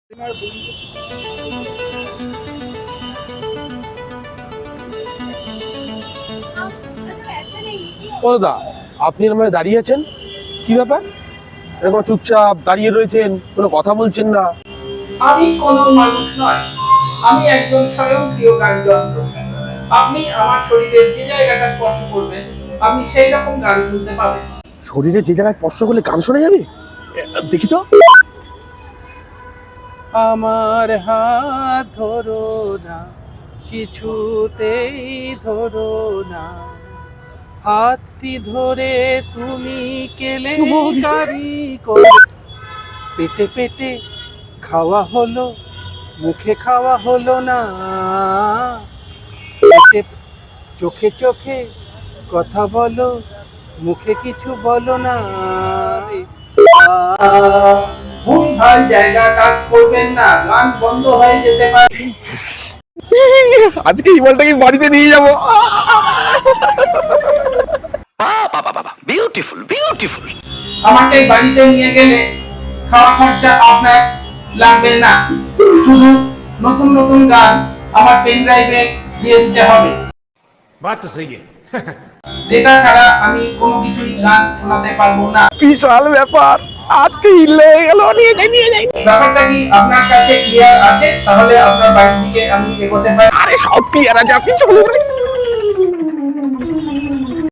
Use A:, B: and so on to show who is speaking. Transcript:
A: ও দাদা, আপনি এরকম দাঁড়িয়ে আছেন, কি ব্যাপার? এরকম চুপচাপ দাঁড়িয়ে রয়েছেন, কোনো কথা বলছেন না।
B: আমি কোনো মানুষ নয়, আমি একজন স্বয়ংক্রিয় গান যন্ত্র। আপনি আমার শরীরের যে জায়গাটা স্পর্শ করবেন, আপনি সেই রকম গান শুনতে পাবেন।
A: শরীরে যে জায়গায় স্পর্শ করলে গান শোনা যাবে? দেখি তো।
B: আমার হাত ধরো না, কিছুতেই ধরো না, হাতটি ধরে তুমি কেলেঙ্কারি করে। পেটে পেটে খাওয়া হলো, মুখে খাওয়া হলো না, পেটে চোখে চোখে কথা বলো, মুখে কিছু বলো না। ভুল ভাল জায়গা কাজ করবেন না, গান বন্ধ হয়ে যেতে পারে।
A: আজকে এই বলটাকে বাড়িতে নিয়ে যাবো।
C: Beautiful beautiful.
B: আমাকে বাড়িতে নিয়ে গেলে খাওয়া খরচা আপনার লাগবে না, শুধু নতুন নতুন গান আমার পেন ড্রাইভে দিয়ে দিতে হবে।
C: বাত তো সহি
B: যেটা ছাড়া আমি কোনো কিছুই গান শোনাতে পারবো না।
A: বিশাল ব্যাপার, আজকে হিলে গেল। নিয়ে যাই।
B: ব্যাপারটা কি আপনার কাছে ক্লিয়ার আছে? তাহলে আপনার বাড়ির দিকে আমি এগোতে পারি।
A: আরে সব ক্লিয়ার আছে, আপনি চলুন।